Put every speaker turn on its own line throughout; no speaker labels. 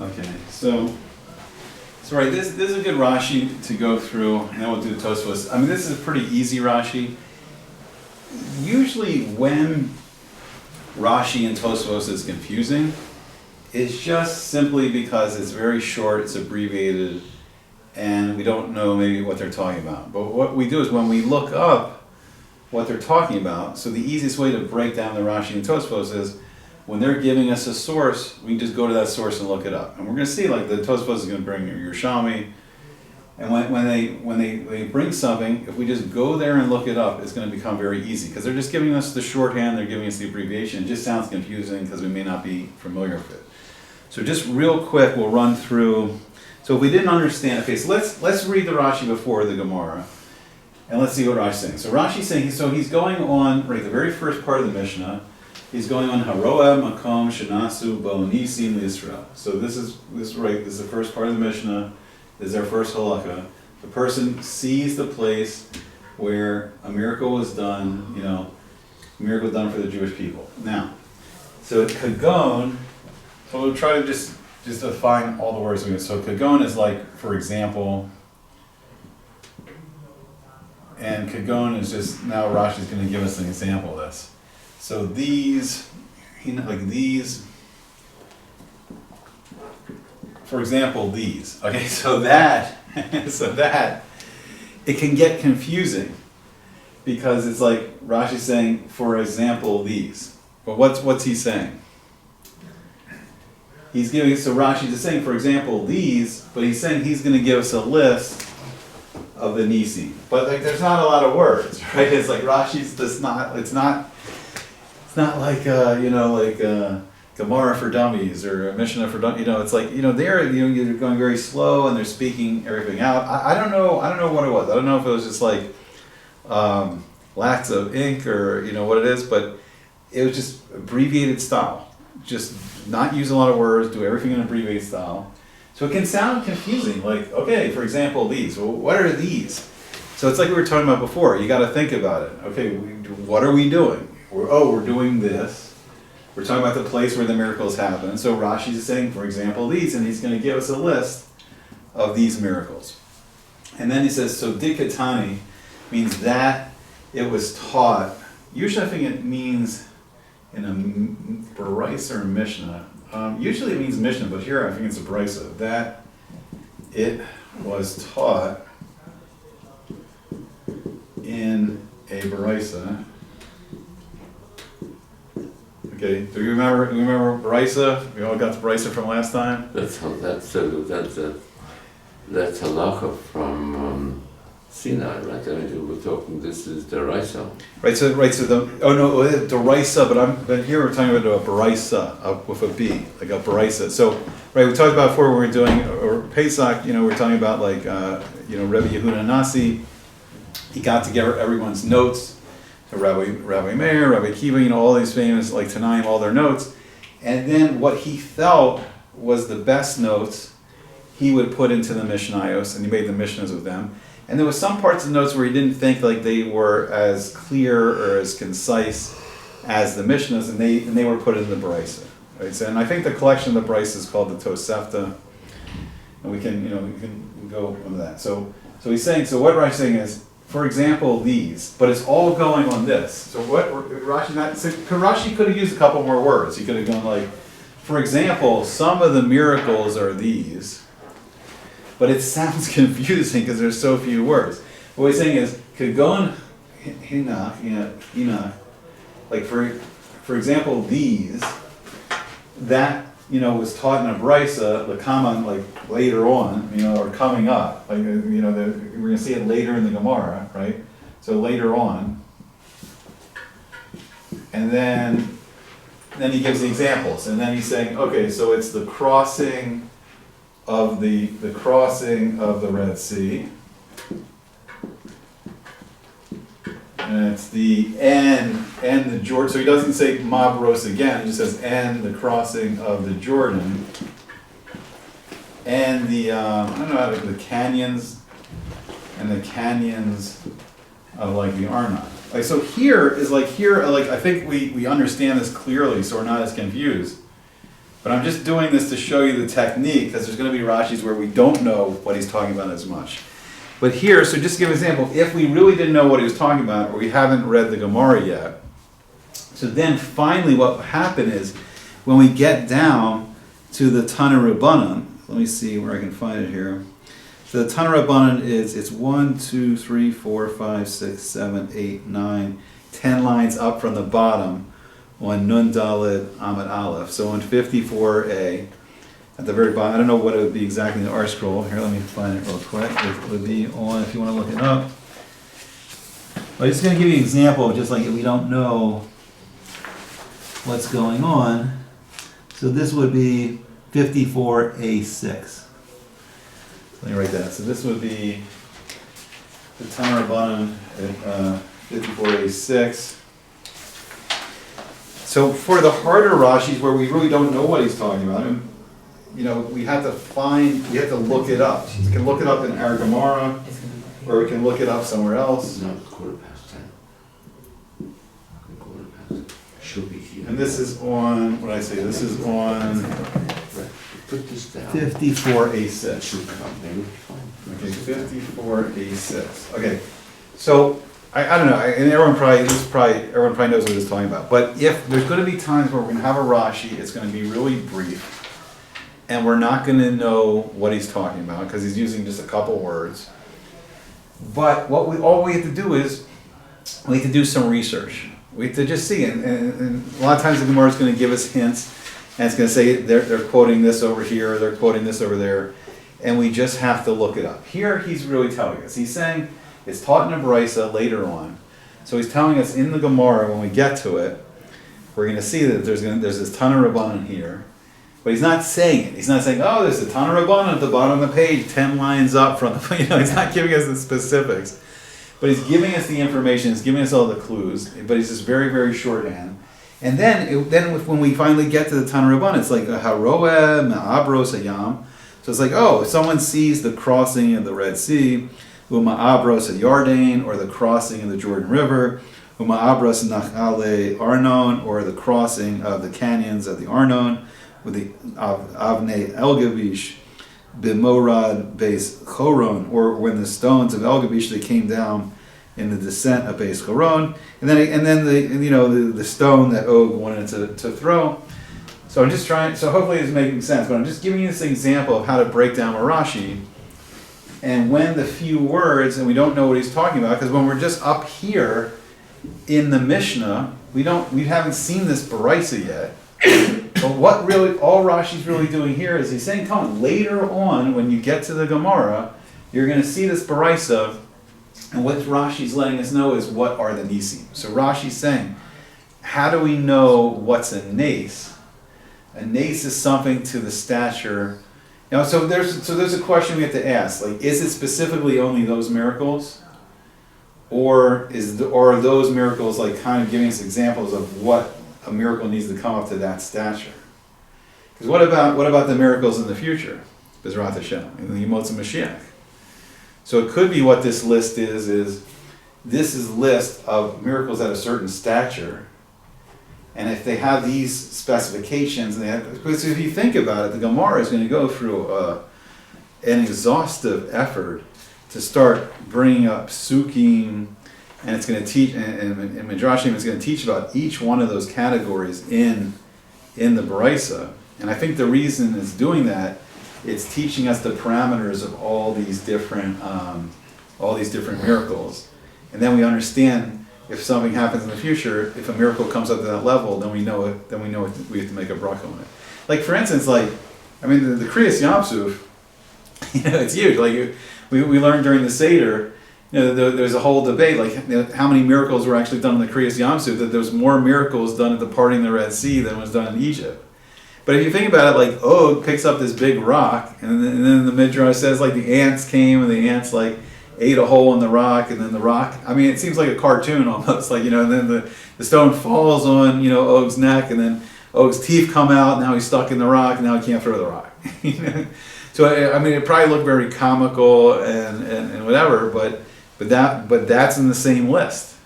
Okay, so right, this is a good Rashi to go through, and then we'll do the Tosafot. I mean, this is a pretty easy Rashi. Usually when Rashi and Tosafot is confusing, it's just simply because it's very short, it's abbreviated, and we don't know maybe what they're talking about. But what we do is when we look up what they're talking about, so the easiest way to break down the Rashi and Tosafot is when they're giving us a source, we can just go to that source and look it up. And we're going to see, like, the Tosafot is going to bring your Yerushalmi, and when they bring something, if we just go there and look it up, it's going to become very easy, because they're just giving us the shorthand, they're giving us the abbreviation. It just sounds confusing because we may not be familiar with it. So just real quick, we'll run through. So if we didn't understand, okay, so let's read the Rashi before the Gemara, and let's see what Rashi's saying. So Rashi's saying, so he's going on, right, the very first part of the Mishnah, he's going on Haroa Makom Shanasu Bo Nisim Yisra. So this is the first part of the Mishnah. This is our first halakha. The person sees the place where a miracle was done, a miracle done for the Jewish people. Now, so Kagon, so we'll try to just define all the words we get. So Kagon is like, for example, and Kagon is just, now Rashi's going to give us an example of this. So these, for example, these. Okay, so that, it can get confusing because it's like Rashi's saying, for example, these. But what's he saying? He's giving, so Rashi's just saying, for example, these, but he's saying he's going to give us a list of the Nisi. But like, there's not a lot of words, right? It's like Rashi's just not, it's not like, Gemara for dummies or a Mishnah for dummies. It's like, you're going very slow and they're speaking everything out. I don't know what it was. I don't know if it was just like lacks of ink or, what it is, but it was just abbreviated style. Just not use a lot of words, do everything in abbreviated style. So it can sound confusing, like, okay, for example, these. Well, what are these? So it's like we were talking about before. You got to think about it. Okay, what are we doing? We're doing this. We're talking about the place where the miracles happen. So Rashi is saying, for example, these, and he's going to give us a list of these miracles. And then he says, so dikatani means that it was taught. Usually I think it means in a Bracha or Mishnah. Usually it means Mishnah, but here I think it's a Bracha. That it was taught in a Bracha. Okay, do you remember Bracha? We all got the Bracha from last time?
That's halacha from Sinai, right? I mean, we're talking. This is the Raisa.
Right. So the Raisa, but here we're talking about a Baraisa with a B, like a Baraisa. So right, we talked about before when we were doing or Pesach. We're talking about like Rebbe Yehuda Nasi. He got together everyone's notes. So Rabbi Meir, Rabbi Kiva, all these famous like Tanaim, all their notes, and then what he felt was the best notes, he would put into the Mishnayos, and he made the Mishnahs with them. And there was some parts of the notes where he didn't think like they were as clear or as concise as the Mishnahs, and they were put in the Braisa. Right? So, and I think the collection of the Braisa is called the Tosefta, and we can go into that. So he's saying, so what Rashi's saying is, for example, these, but it's all going on this. So what Rashi could have used a couple more words. He could have gone like, for example, some of the miracles are these, but it sounds confusing because there's so few words. What he's saying is, Kagon Hina, like for example, these, that was taught in a Braisa, the common like later on, or coming up, like we're going to see it later in the Gemara, right? So later on, and then he gives the examples, and then he's saying, okay, so it's the crossing of the Red Sea, and it's the and the Jordan. So he doesn't say Mabros again. He just says and the crossing of the Jordan, and the the canyons, and the canyons of like the Arnon. Like so here I think we understand this clearly, so we're not as confused. But I'm just doing this to show you the technique, because there's going to be Rashis where we don't know what he's talking about as much. But here, so just to give an example, if we really didn't know what he was talking about, or we haven't read the Gemara yet, so then finally what will happen is, when we get down to the Tana Rabbanan, let me see where I can find it here. So the Tana Rabbanan it's 1, 2, 3, 4, 5, 6, 7, 8, 9, 10 lines up from the bottom on Nun Dalet Amud Aleph. So on 54a, at the very bottom, I don't know what it would be exactly in the R scroll. Here, let me find it real quick. It would be on, if you want to look it up. I'm just going to give you an example of just like if we don't know what's going on. So this would be 54a6. Let me write that. So this would be the Tana Rabbanan at 54a6. So for the harder Rashis where we really don't know what he's talking about, and, we have to look it up. We can look it up in our Gemara, or we can look it up somewhere else.
No, it's 10:15. 10:15. Should be here.
And this is on, what did I say? This is on
Put this down.
54a6.
Should come. Maybe fine.
Okay, 54a6. Okay, so I don't know, and everyone probably knows what he's talking about. But if there's going to be times where we're going to have a Rashi, it's going to be really brief, and we're not going to know what he's talking about because he's using just a couple words. But all we have to do is we have to do some research. We have to just see, and a lot of times the Gemara is going to give us hints, and it's going to say they're quoting this over here, they're quoting this over there, and we just have to look it up. Here he's really telling us. He's saying it's taught in a Bracha later on. So he's telling us in the Gemara, when we get to it, we're going to see that there's this Tana Rabbanan here. But he's not saying it. He's not saying, oh, there's a Tana Rabbanan at the bottom of the page, 10 lines up from the, he's not giving us the specifics. But he's giving us the information, he's giving us all the clues, but he's just very, very shorthand. And then when we finally get to the Tana Rabbanan, it's like, Haroeh Ma'abros Hayam. So it's like, oh, if someone sees the crossing of the Red Sea, Uma'abros at Yarden, or the crossing of the Jordan River, Uma'abros Nachale Arnon, or the crossing of the canyons of the Arnon, with the Avnei Elgavish, Bimorad Beis Choron, or when the stones of Elgavish they came down in the descent of Beis Choron, and then the stone that Og wanted to throw. So I'm just trying. So hopefully it's making sense, but I'm just giving you this example of how to break down a Rashi. And when the few words, and we don't know what he's talking about, because when we're just up here in the Mishnah, we haven't seen this Baraisa yet. But what really, all Rashi's really doing here is he's saying, come on, later on, when you get to the Gemara, you're going to see this Baraisa, and what Rashi's letting us know is what are the Nisim. So Rashi's saying, how do we know what's a Nace? A Nace is something to the stature. So there's a question we have to ask, like, is it specifically only those miracles? Or are those miracles like kind of giving us examples of what a miracle needs to come up to that stature? Because what about the miracles in the future? Bezrat Hashem, in the Yemotza Mashiach. So it could be what this list is this is a list of miracles at a certain stature. And if they have these specifications, because if you think about it, the Gemara is going to go through an exhaustive effort to start bringing up Sukkim, and it's going to teach, and Midrashim is going to teach about each one of those categories in the Baraisa. And I think the reason it's doing that, it's teaching us the parameters of all these different miracles, and then we understand. If something happens in the future, if a miracle comes up to that level, then we know it. Then we know we have to make a bracha on it. Like for instance, the Kriyas Yamsuf, it's huge. Like we learned during the Seder, there's a whole debate how many miracles were actually done in the Kriyas Yamsuf. That there's more miracles done at the parting of the Red Sea than was done in Egypt. But if you think about it, Og picks up this big rock, and then the Midrash says the ants came and the ants ate a hole in the rock, and then the rock, it seems like a cartoon almost, and then the stone falls on, Og's neck, and then Og's teeth come out, now he's stuck in the rock, and now he can't throw the rock. So, it probably looked very comical and whatever, but that's in the same list.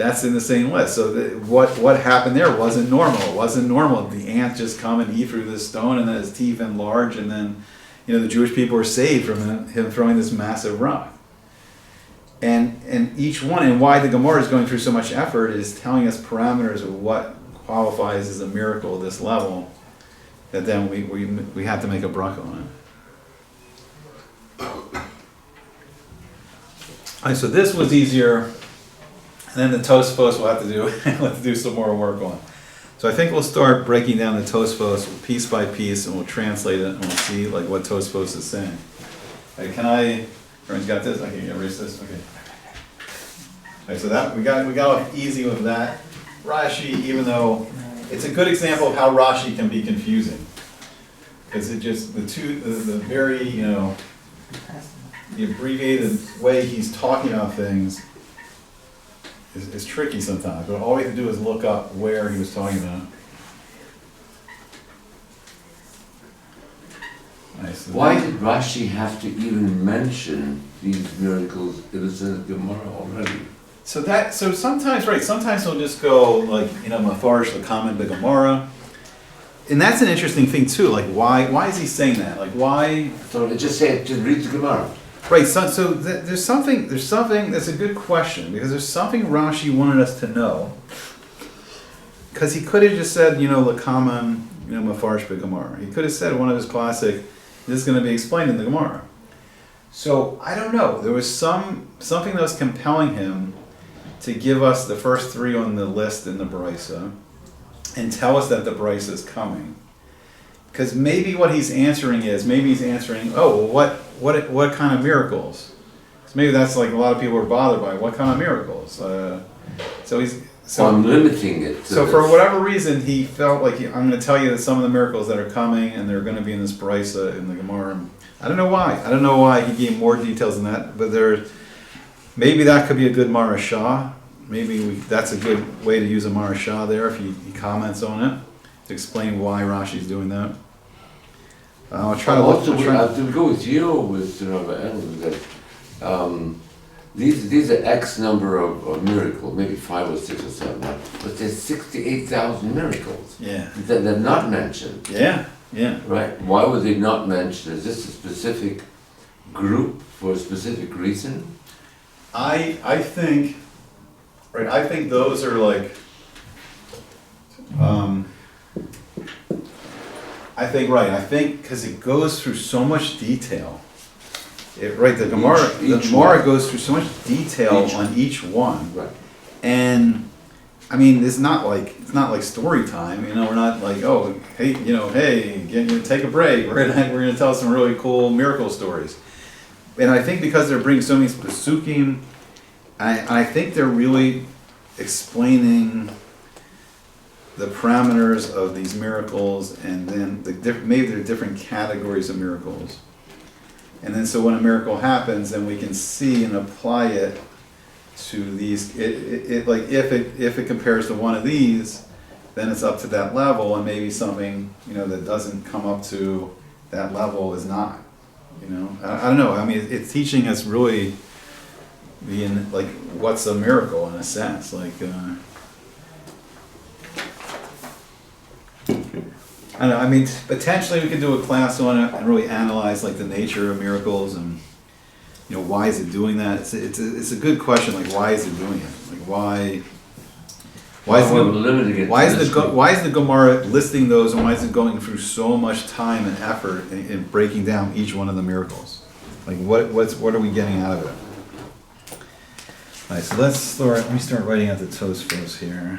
that's in the same list. So what happened there wasn't normal. It wasn't normal. The ant just come and eat through this stone, and then his teeth enlarge, and then the Jewish people were saved from him throwing this massive rock. And each one, and why the Gemara is going through so much effort, is telling us parameters of what qualifies as a miracle at this level, that then we have to make a bracha on it. Alright, so this was easier, and then the Tosafot we'll have to do some more work on. So I think we'll start breaking down the Tosafot piece by piece, and we'll translate it, and we'll see like what Tosafot is saying. Everyone's got this? I can erase this? Okay. Okay, so that we got off easy with that. Rashi, even though it's a good example of how Rashi can be confusing. Because it just, the very, the abbreviated way he's talking about things is tricky sometimes. But all we have to do is look up where he was talking about. Nice.
Why did Rashi have to even mention these miracles? It was in the Gemara already.
So sometimes, right, sometimes he'll just go like, Mafarish, the comment, the Gemara. And that's an interesting thing too, like why is he saying that? Like why?
So just say it, just read the Gemara.
Right, so there's something, that's a good question, because there's something Rashi wanted us to know. Because he could have just said, Lakaman, Mafarish Gemara. He could have said one of his classic, this is going to be explained in the Gemara. So, I don't know, there was something that was compelling him to give us the first three on the list in the Bracha, and tell us that the Bracha is coming. Because maybe what he's answering is, what kind of miracles? Because maybe that's like a lot of people are bothered by, what kind of miracles? So
I'm limiting it.
So for whatever reason, he felt like, I'm going to tell you that some of the miracles that are coming, and they're going to be in this Bracha, in the Gemara. I don't know why he gave more details than that, but maybe that could be a good marashah. Maybe that's a good way to use a marashah there if he comments on it to explain why Rashi's doing that. I'll try to look.
To go with you with Rabbi Ellen, that these are X number of miracles, maybe 5 or 6 or 7, but there's 68,000 miracles.
Yeah.
That they're not mentioned.
Yeah.
Right. Why would they not mention? Is this a specific group for a specific reason?
I think those are like, I think because it goes through so much detail. The Gemara goes through so much detail on each one.
Right.
And I mean, it's not like story time. We're not like, hey, take a break. We're gonna tell some really cool miracle stories. And I think because they're bringing so many pasukim, I think they're really explaining the parameters of these miracles, and then maybe there are different categories of miracles. And then so when a miracle happens, then we can see and apply it to these. Like if it compares to one of these, then it's up to that level, and maybe something that doesn't come up to that level is not. I don't know. I mean, it's teaching us really like what's a miracle in a sense. Like I don't know. I mean, potentially we could do a class on it and really analyze like the nature of miracles and why is it doing that. It's a good question. Like why is it doing it? Like why is the Gemara listing those, and why is it going through so much time and effort in breaking down each one of the miracles? Like what are we getting out of it? All right, so let me start writing out the Tosafot here.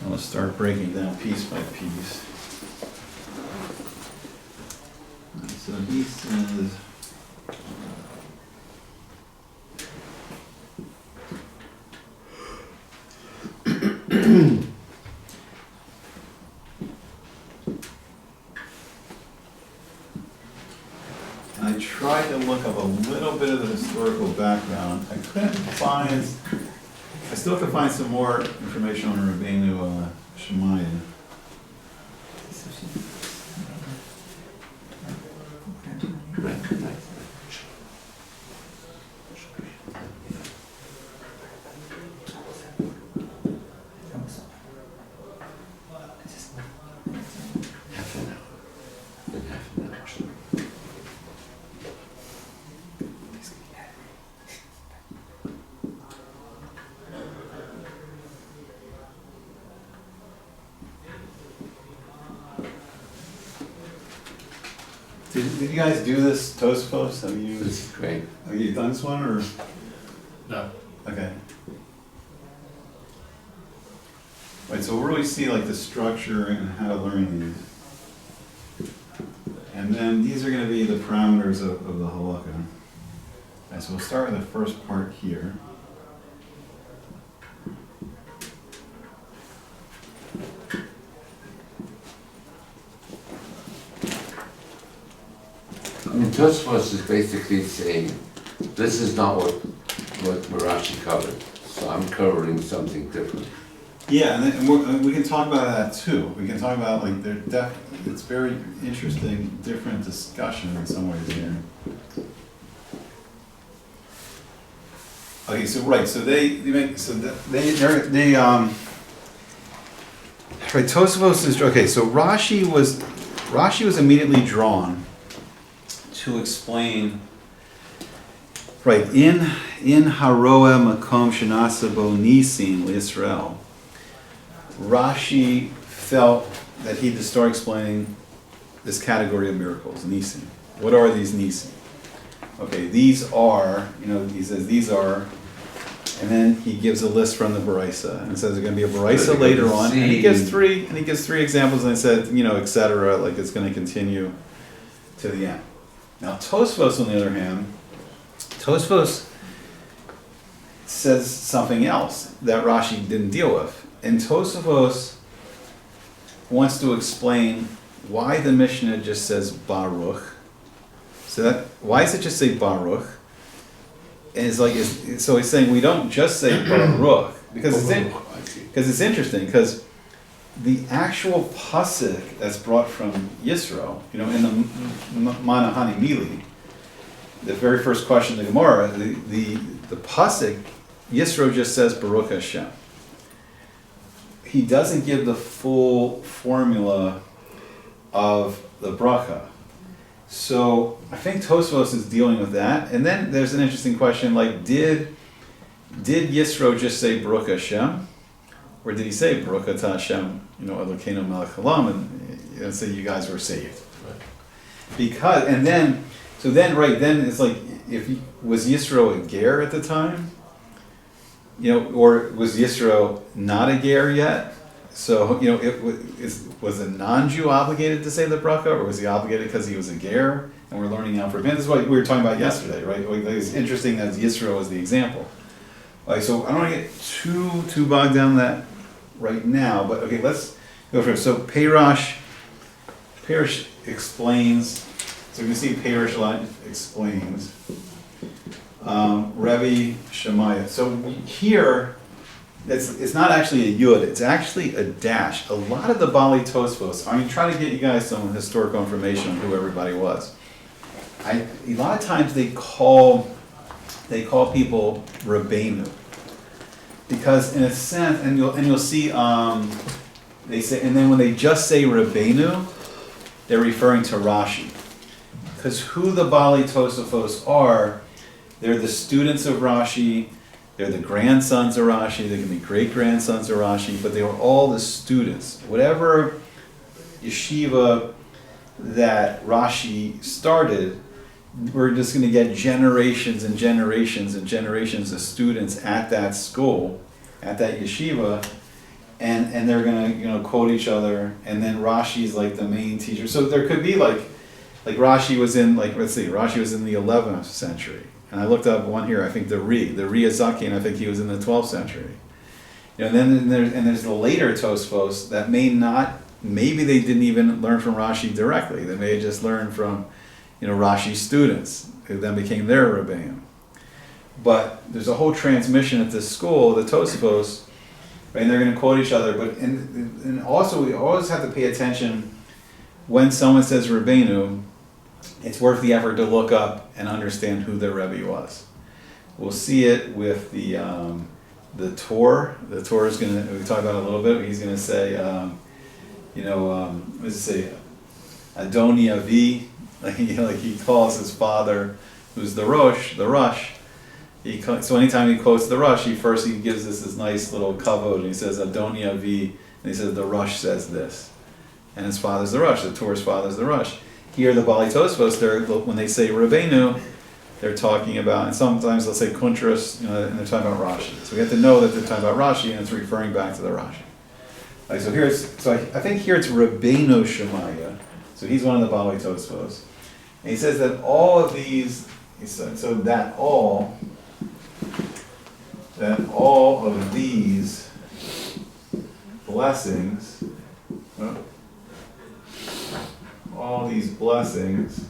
I'll start breaking down piece by piece. All right, so he says, I tried to look up a little bit of the historical background. I still could find some more information on Rabbeinu Shemaiah. Did you guys do this Tosafot?
This is great.
Have you done this one or?
No.
Okay. Right, so we'll really see like the structure and how to learn these. And then these are going to be the parameters of the halakha. Right, so we'll start with the first part here.
I mean, Tosafot is basically saying, this is not what Rashi covered, so I'm covering something different.
Yeah, and we can talk about that too. We can talk about like it's very interesting, different discussion in some ways here. Okay, so right, so they right, Tosafot is okay. So Rashi was immediately drawn to explain. Right, in Haroeh Makom Shenasa Bo Nisim L'Yisrael, Rashi felt that he had to start explaining this category of miracles, Nisim. What are these Nisim? Okay, these are, he says these are, and then he gives a list from the Baraisa, and says there's going to be a Baraisa later on, and he gives three examples, and he said, etc., like it's going to continue to the end. Now Tosafot, on the other hand, Tosafot says something else that Rashi didn't deal with. And Tosafot wants to explain why the Mishnah just says Baruch. Why does it just say Baruch? And so he's saying we don't just say Baruch because it's interesting because the actual pasuk that's brought from Yisro, in the Manahani Mili, the very first question in the Gemara, the pasuk, Yisro just says Baruch Hashem. He doesn't give the full formula of the bracha. So I think Tosafot is dealing with that. And then there's an interesting question, like did Yisro just say Baruch Hashem? Or did he say Baruch Atah Hashem, Elokeinu melech haolam, and say you guys were saved?
Right.
Because, then it's like, was Yisro a ger at the time? Or was Yisro not a ger yet? So, was a non-Jew obligated to say the bracha, or was he obligated because he was a ger? And we're learning now for him. This is what we were talking about yesterday, right? It's interesting that Yisro is the example. So I don't want to get too bogged down that right now, but okay, let's go for it. So Peirush explains. So you can see Peirush explains. Rebbe Shemaiah. So here, it's not actually a yud, it's actually a dash. A lot of the Bali Tosafos, trying to get you guys some historical information on who everybody was. A lot of times they call people Rabbeinu. Because in a sense, and you'll see, they say, and then when they just say Rabbeinu, they're referring to Rashi. Because who the Bali Tosafos are, they're the students of Rashi, they're the grandsons of Rashi, they can be great-grandsons of Rashi, but they were all the students. Whatever yeshiva that Rashi started, we're just going to get generations and generations and generations of students at that school, at that yeshiva, and they're going to quote each other, and then Rashi's like the main teacher. So there could be like Rashi was in Rashi was in the 11th century. And I looked up one here, I think the Ri Azaki, and I think he was in the 12th century. And then there's the later Tosafos that maybe they didn't even learn from Rashi directly. They may have just learned from, Rashi's students, who then became their Rebbeim. But there's a whole transmission at this school, the Tosafos, and they're going to quote each other. But and also we always have to pay attention when someone says Rebbeinu. It's worth the effort to look up and understand who their Rebbe was. We'll see it with the Torah. The Torah is going to, we talk about it a little bit. He's going to say, what does it say? Adoni Avi, like he calls his father, who's the Rosh. So anytime he quotes the Rosh, he gives this nice little kavod, and he says Adoni Avi, and he says the Rosh says this, and his father's the Rosh. The Torah's father's the Rosh. here the Bali Tosfos, when they say Rabbeinu, they're talking about, and sometimes they'll say Kuntras, and they're talking about Rashi. So we have to know that they're talking about Rashi, and it's referring back to the Rashi. Right, so I think here it's Rabbeinu Shemaya. So he's one of the Bali Tosfos. And he says that all of these, that all of these blessings, all these blessings,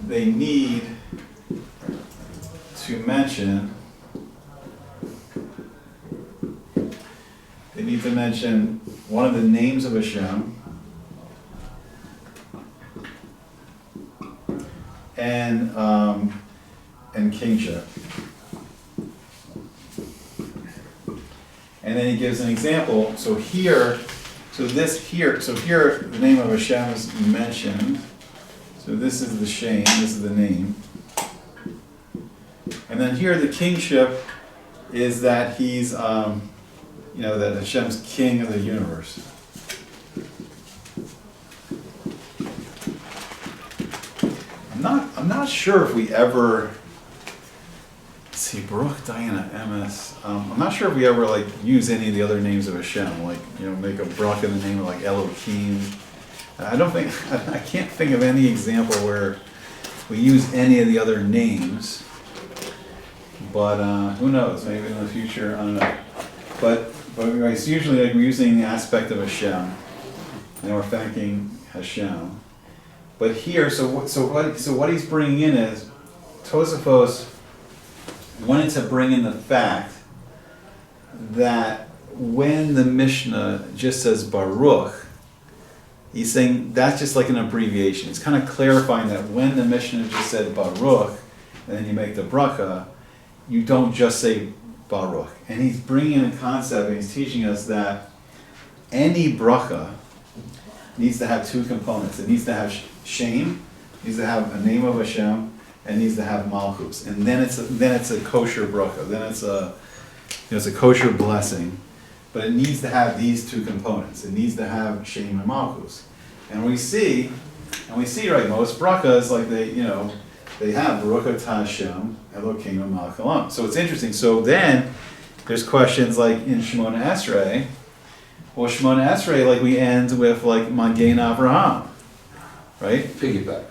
they need to mention one of the names of Hashem and kingship. And then he gives an example. So here the name of Hashem is mentioned. So this is the Shem, this is the name. And then here the kingship is that he's, that Hashem's king of the universe. I'm not sure if we ever, let's see, Baruch, Diana, Emes. I'm not sure if we ever use any of the other names of Hashem, make a Baruch in the name of Elohim. I can't think of any example where we use any of the other names, but who knows, maybe in the future, I don't know. But it's usually we're using the aspect of Hashem, and we're thanking Hashem. But here, so what he's bringing in is, Tosafos wanted to bring in the fact that when the Mishnah just says Baruch, he's saying that's just like an abbreviation. It's kind of clarifying that when the Mishnah just said Baruch, and then you make the Bracha, you don't just say Baruch. And he's bringing in a concept, and he's teaching us that any Bracha needs to have two components. It needs to have Shem, needs to have a name of Hashem, and needs to have Malchus. And then it's a kosher Bracha. Then it's a kosher blessing. But it needs to have these two components. It needs to have Shem and Malchus. And we see, right, most brachas, they have Baruch atah Hashem, Elokeinu melech haolam. So it's interesting. So then, there's questions like in Shemona Esrei. Well, Shemona Esrei, we end with Magen Avraham, right?
Piggyback.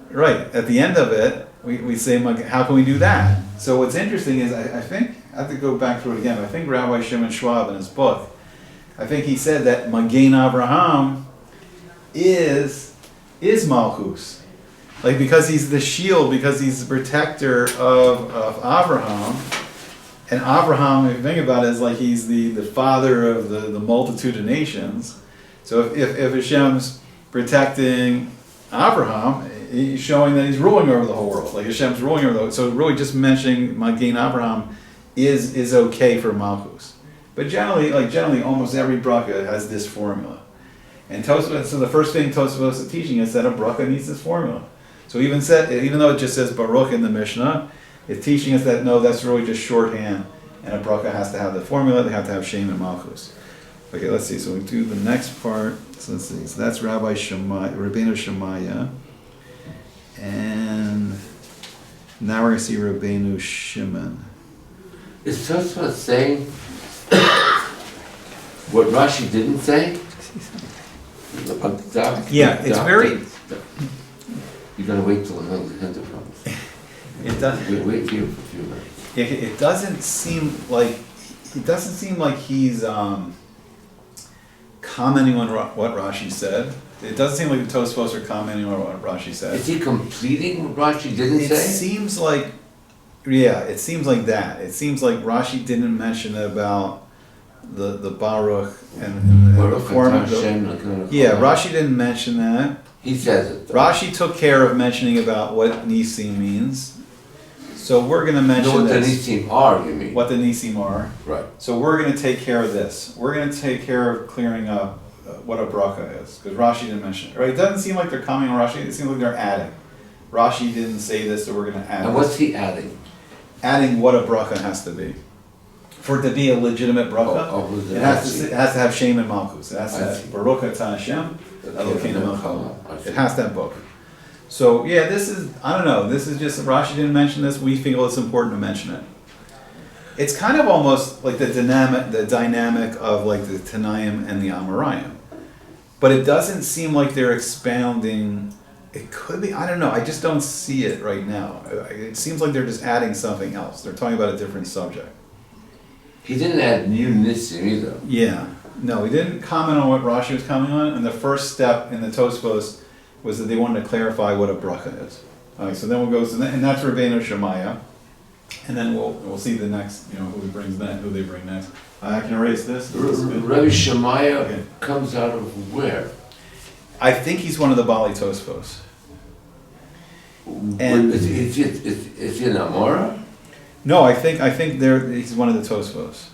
Right. At the end of it, we say, how can we do that? So what's interesting is, I think, I have to go back through it again. I think Rabbi Shimon Schwab in his book, I think he said that Magen Avraham is Malchus. Because he's the shield, because he's the protector of Avraham. And Avraham, if you think about it, is he's the father of the multitude of nations. So if Hashem's protecting Avraham, he's showing that he's ruling over the whole world. Hashem's ruling over the world. So really just mentioning Magen Avraham is okay for Malchus. But generally almost every bracha has this formula. And Tosafot, so the first thing Tosafot is teaching is that a bracha needs this formula. So even though it just says Baruch in the Mishnah, it's teaching us that no, that's really just shorthand, and a bracha has to have the formula. They have to have Shem and Malchus. Okay, let's see. So we do the next part. So let's see. So that's Rabbeinu Shemaya, and now we're going to see Rabbeinu Shimon.
Is Tosafot saying what Rashi didn't say?
Yeah, it's very.
You're gonna wait till the end of it.
It doesn't.
Wait here for a few minutes.
It doesn't seem like he's commenting on what Rashi said. It doesn't seem like the Tosafos are commenting on what Rashi said.
Is he completing what Rashi didn't say?
It seems like that. It seems like Rashi didn't mention about the Baruch and the form of the. Yeah, Rashi didn't mention that.
He says it, though.
Rashi took care of mentioning about what Nisim means. So we're going to mention
what
this.
the Nisim are, you mean?
What the Nisim are.
Right.
So we're going to take care of this. We're going to take care of clearing up what a bracha is. Because Rashi didn't mention it. Right? It doesn't seem like they're commenting on Rashi. It seems like they're adding. Rashi didn't say this, so we're going to add
And what's he adding?
Adding what a bracha has to be. For it to be a legitimate bracha,
Oh,
it has to have Shem and Malchus. It has to
I
have
see.
Baruch atah Hashem, Elokeinu melech haolam.
I see.
It has to have both. So yeah, this is, I don't know, this is just, Rashi didn't mention this, we feel it's important to mention it. It's kind of almost like the dynamic of like the Tanaim and the Amoraim. But it doesn't seem like they're expounding, it could be, I don't know, I just don't see it right now. It seems like they're just adding something else. They're talking about a different subject.
He didn't add new Nissim either.
Yeah, no, he didn't comment on what Rashi was commenting on, and the first step in the Tosafos was that they wanted to clarify what a bracha is. Alright, so then we'll go to that, and that's Rabbeinu Shemaiah, and then we'll see the next, who he brings next, who they bring next. I can erase this. This is good.
Rabbi Shemaiah
Okay.
comes out of where?
I think he's one of the Bali Tosafos. And
Is he in Amora?
no, I think he's one of the Tosafos.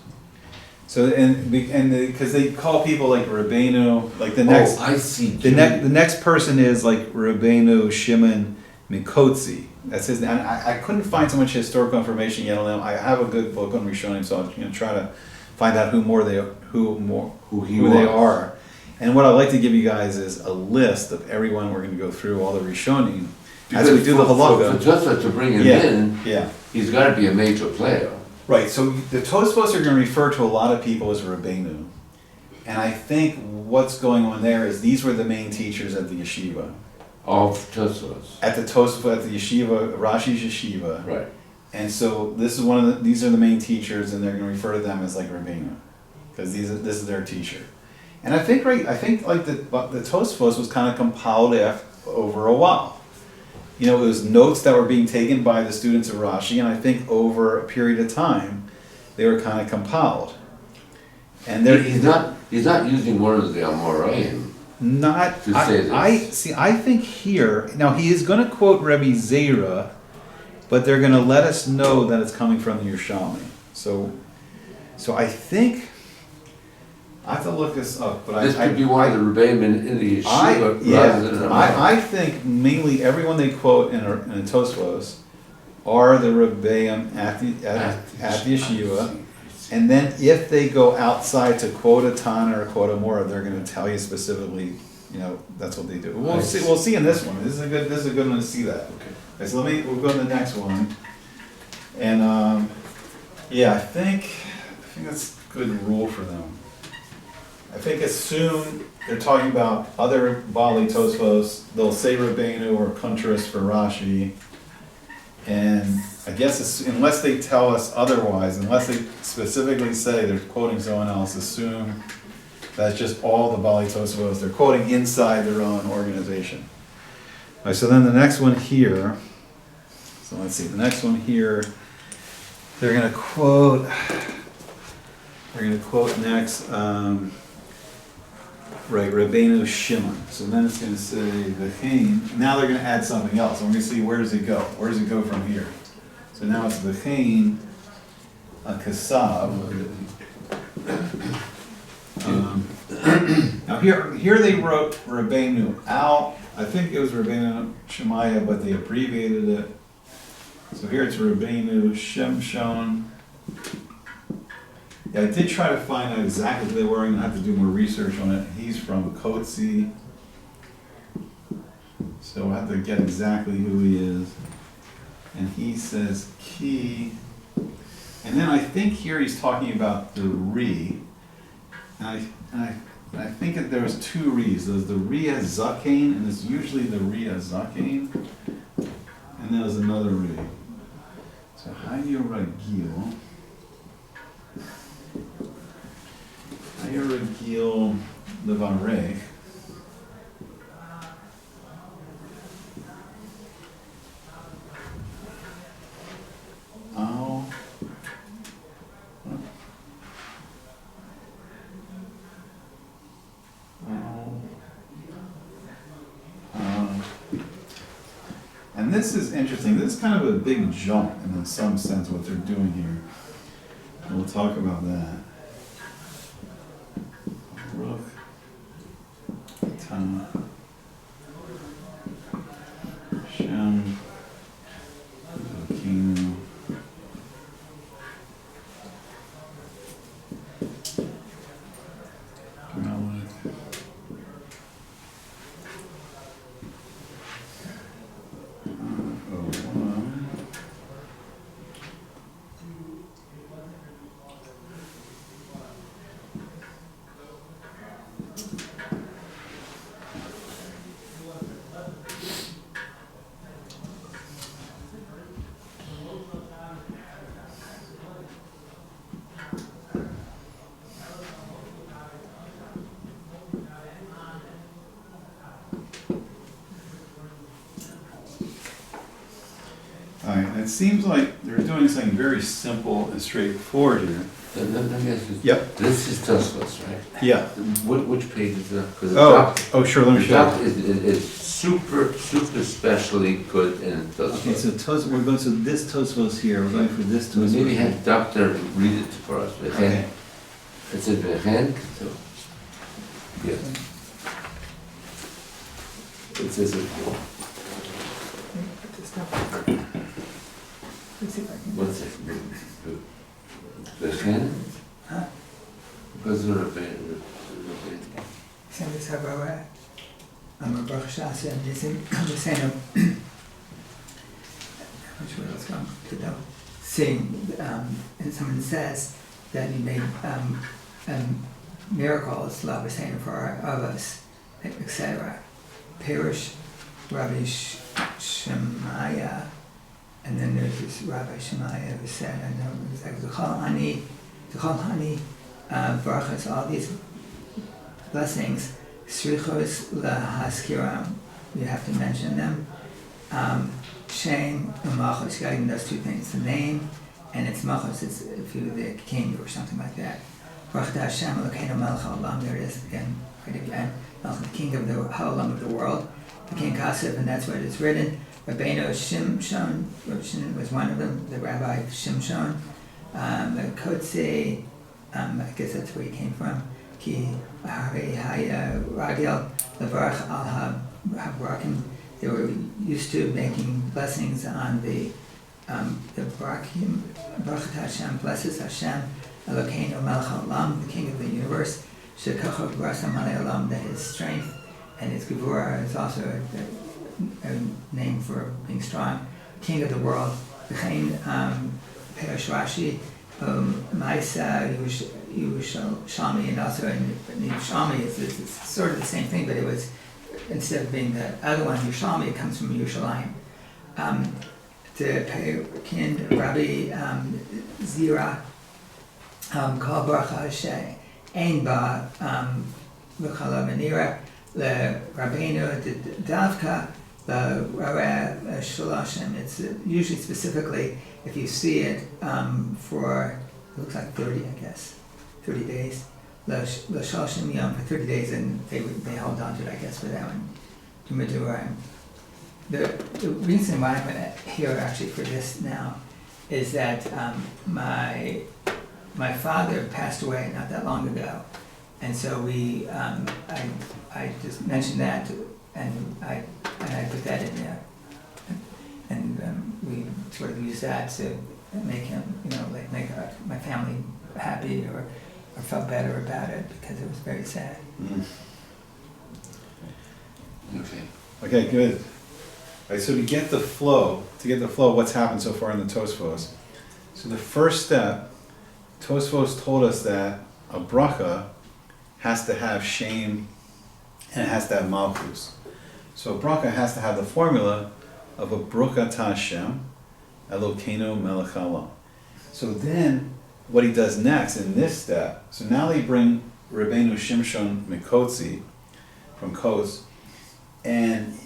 So because they call people like Rabbeinu, like the next.
Oh, I see.
The next person is like Rabbeinu Shimon Mikotzi. That's his name. And I couldn't find so much historical information yet on them. I have a good book on Rishonim, so I'm going to try to find out who they are. And what I'd like to give you guys is a list of everyone we're going to go through, all the Rishonim, as we do the halakha.
For Tosafot to bring him in, he's got to be a major player.
Right, so the Tosafos are going to refer to a lot of people as Rabbeinu. And I think what's going on there is these were the main teachers at the yeshiva.
Of Tosafos.
At the Tosafot, at the yeshiva, Rashi's yeshiva.
Right.
And so this is these are the main teachers, and they're going to refer to them as like Rabbeinu, because this is their teacher. And I think like the Tosafos was kind of compiled over a while. It was notes that were being taken by the students of Rashi, and I think over a period of time, they were kind of compiled. And
He's not using one of the Amoraim.
Not
to say this.
I think here now he is going to quote Rebbe Zera, but they're going to let us know that it's coming from the Yerushalmi. So I think I have to look this up, but
this could be one of the Rebbeim in the yeshiva rather than
I think mainly everyone they quote in a Tosafos are the Rebbeim at the yeshiva, and then if they go outside to quote a Tana or quote a Mora, they're going to tell you specifically. That's what they do. We'll see. We'll see in this one. This is a good one to see that. Okay, so we'll go to the next one, and I think that's a good rule for them. I think assume they're talking about other Bali Tosafos, they'll say Rabbeinu or Kuntras for Rashi, and I guess unless they tell us otherwise, unless they specifically say they're quoting someone else, assume that's just all the Bali Tosafos. They're quoting inside their own organization. All right, so then the next one here, so let's see, the next one here, they're going to quote next, right, Rabbeinu Shimon. So then it's going to say V'chein. Now they're going to add something else. And we're going to see where does it go? Where does it go from here? So now it's V'chein, a Kasav. Now here they wrote Rabbeinu out. I think it was Rabbeinu Shemaiah, but they abbreviated it. So here it's Rabbeinu Shemshon. Yeah, I did try to find out exactly who they were. I'm going to have to do more research on it. He's from Kotzi. So we'll have to get exactly who he is. And he says Ki. And then I think here he's talking about the Re. And I think that there was two Re's. There's the Ria Zakain, and it's usually the Ria Zakain. And then there's another Re. So Hayo Ragil. Hayo Ragil Levarech. And this is interesting. This is kind of a big jump in some sense what they're doing here. And we'll talk about that. Rook, Ta, Shem, Kinu. it seems like they're doing something very simple and straightforward here.
Let me ask you.
Yep.
This is Tosafot, right?
Yeah.
Which page is that? 'Cause
Oh, sure, let me
the
show
doc
you.
is super specially good in
Okay,
Tosafot.
so we're going to this Tosafot here, we're going for this
We
Tosafot.
maybe had doctor read it for us.
Okay.
It's a hand, so. Yeah. It says it. What's it? The hand?
Huh?
Because of the
Same as Havara. I'm a Bracha Shasa, and I'm just saying, which way I was going to go. Seeing, and someone says that he made miracles, Love saying for our of us, etc. Perish Rabbi Shemaiah, and then there's this Rabbi Shemaiah who said, I know it was like Zechal Hani, Barachas, all these blessings, Srichos Lahaskiram, you have to mention them. Shem and Machos, you gotta give those two things, the name and it's Machos, it's if you're the king or something like that. Baruch Hashem Elokeinu melech haolam, there it is again, right again. The king of the haolam of the world, the king Kassev, and that's what it's written. Rabbeinu Shimshon, was one of them, the Rabbi Shimshon. The Kotze, I guess that's where he came from. Ki Hari Haya Ragil, Levarach al Habrakim. They were used to making blessings on the Barakim. Baruch Hashem, blesses Hashem, Elokeinu melech haolam, the king of the universe. Shekachot Brasam alei olam, that his strength and his gevurah is also a name for being strong. King of the world. V'chein Perish Rashi, Maisa Yerushalmi, and also in Yerushalmi, it's sort of the same thing, but it was, instead of being the other one, Yerushalmi, it comes from Yerushalayim. The Perikin Rabbi Zira, Kol Bracha She'ein Ba V'Chala Menira, Le Rabbeinu Davka, the Rara Shalashim. It's usually specifically, if you see it for, it looks like 30, I guess, 30 days. The Shalashim Yom for 30 days, and they held on to it, I guess, for that one. The reason why I'm here actually for this now is that my father passed away not that long ago, and so I just mentioned that, and I put that in there, and we sort of use that to make him, like make my family happy or felt better about it, because it was very sad.
Okay.
Okay, good. All right, so to get the flow, what's happened so far in the Tosafos. So the first step, Tosafos told us that a bracha has to have shame and it has to have malchus. So a bracha has to have the formula of a brucha ta Hashem, Elokeinu melech haolam. So then, what he does next in this step, so now they bring Rabbeinu Shimshon Mikotzi from Kos, and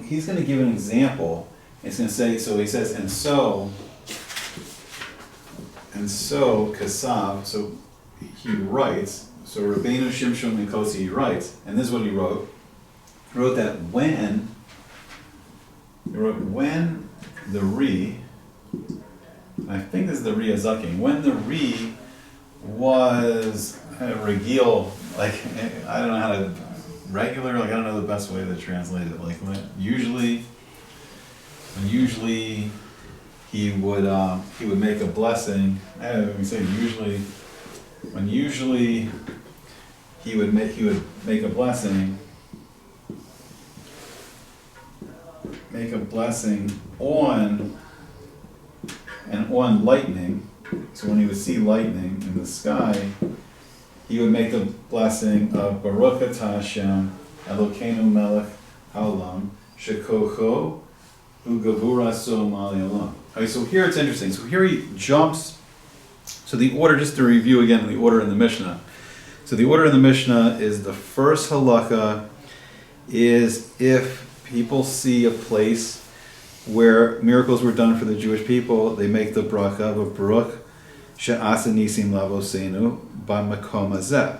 he's going to give an example. It's going to say, so he says, and so Kasav, so he writes, so Rabbeinu Shimshon Mikotzi, he writes, and this is what he wrote. He wrote that when the Re, I think this is the Re Azaking, when the Re was regil, like, I don't know how to, regular, like I don't know the best way to translate it, like when usually he would make a blessing, let me say usually he would make a blessing on lightning. So when he would see lightning in the sky, he would make the blessing of Baruch Atah Hashem Elokeinu melech haolam shekocho ugavuraso ma'ale'olam. Okay, so here it's interesting. So here he jumps. So the order, just to review again, the order in the Mishnah. So the order in the Mishnah is the first halakha is if people see a place where miracles were done for the Jewish people, they make the bracha of Baruch she'asa nisim lavosenu b'makom hazeh.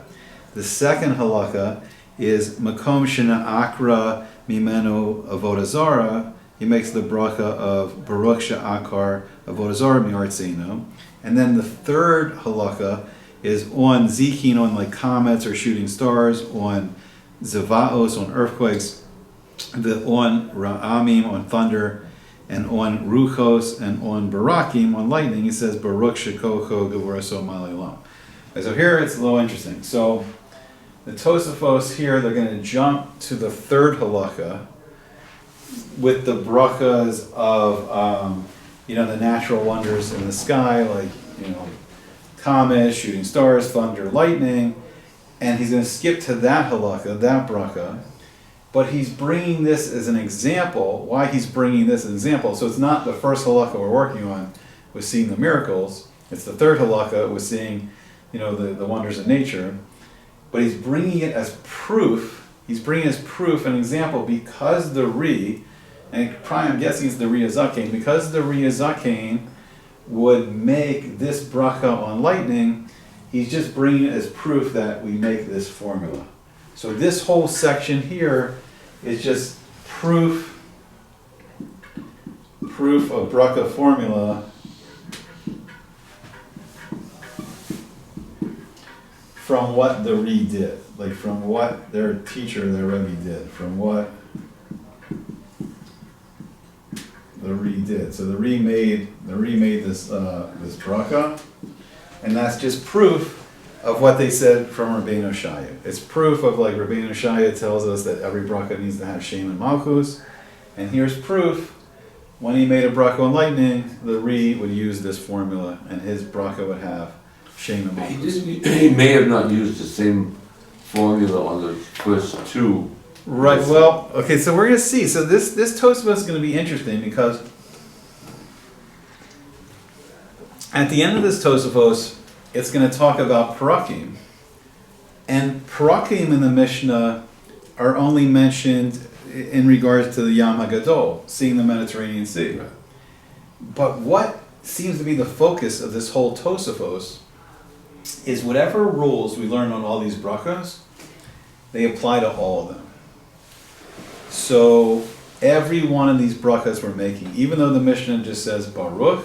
The second halakha is makom shena'akra mimenu avodah zarah. He makes the bracha of Baruch she'akar avodah zarah mi'artzenu. And then the third halakha is on zikin, on like comets or shooting stars, on zavaos, on earthquakes, on ra'amim, on thunder, and on ruchos, and on barakim, on lightning. He says Baruch shekocho gevuraso malilam. And so here it's a little interesting. So the Tosafos here, they're going to jump to the third halakha with the brachas of the natural wonders in the sky, like comets, shooting stars, thunder, lightning, and he's going to skip to that halakha, that bracha, but he's bringing this as an example. Why he's bringing this as an example? So it's not the first halakha we're working on with seeing the miracles. It's the third halakha with seeing, the wonders of nature. But he's bringing it as proof. He's bringing as proof, an example, because the and probably I'm guessing it's the Zakein, because the Zakein would make this bracha on lightning, he's just bringing it as proof that we make this formula. So this whole section here is just proof of bracha formula from what the did, like from what their teacher, their Rebbe did, from what the did. So the made this bracha, and that's just proof of what they said from Rabbeinu Shaya. It's proof of, like, Rabbeinu Shaya tells us that every bracha needs to have Shem and Malchus, and here's proof. When he made a bracha on lightning, the would use this formula, and his bracha would have Shem and Malchus.
He may have not used the same formula on the first two.
Right, well, okay, so we're going to see. So this Tosafot is going to be interesting because at the end of this Tosafot, it's going to talk about parakim. And parakim in the Mishnah are only mentioned in regards to the Yam HaGadol, seeing the Mediterranean Sea.
Right.
But what seems to be the focus of this whole Tosafot is whatever rules we learn on all these brachas, they apply to all of them. So every one of these brachas we're making, even though the Mishnah just says Baruch,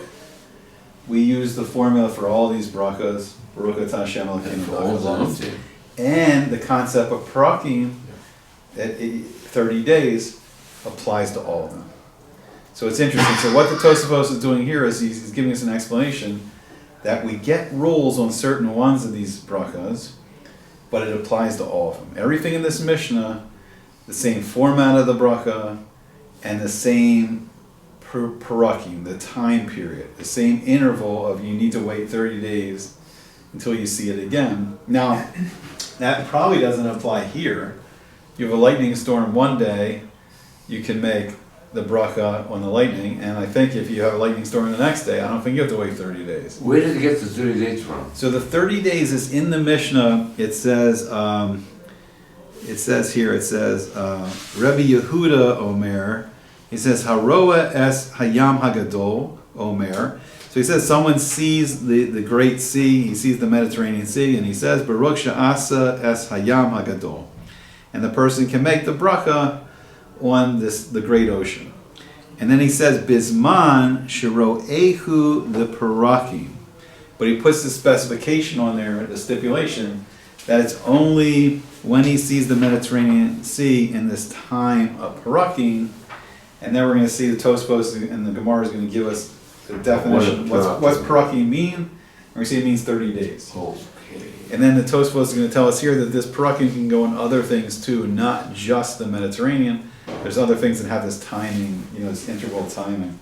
we use the formula for all these brachas, Baruch atah Hashem Elokeinu melech haolam, and the concept of parakim at 30 days applies to all of them. So it's interesting. So what the Tosafot is doing here is he's giving us an explanation that we get rules on certain ones of these brachas, but it applies to all of them. Everything in this Mishnah, the same format of the bracha, and the same parakim, the time period, the same interval of you need to wait 30 days until you see it again. Now, that probably doesn't apply here. You have a lightning storm one day, you can make the bracha on the lightning, and I think if you have a lightning storm the next day, I don't think you have to wait 30 days.
Where did he get the 30 days from?
So the 30 days is in the Mishnah. It says Rabbi Yehuda Omer, he says, Haroa es Hayam Hagadol Omer. So he says someone sees the great sea, he sees the Mediterranean Sea, and he says, Baruch she'asa es Hayam Hagadol. And the person can make the bracha on the great ocean. And then he says, Bisman Shiro'ehu the Parakim. But he puts the specification on there, the stipulation, that it's only when he sees the Mediterranean Sea in this time of parakim. And then we're going to see the Tosafot and the Gemara is going to give us the definition. What's parakim mean? We're going to see it means 30 days.
Okay.
And then the Tosafot is going to tell us here that this parakim can go on other things too, not just the Mediterranean. There's other things that have this timing, this interval timing.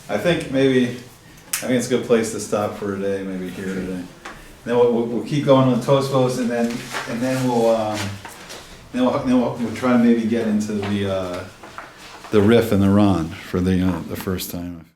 I think it's a good place to stop for today, maybe here today. Then we'll keep going on Tosafot, and then we'll try to maybe get into the riff and the Ron for the first time.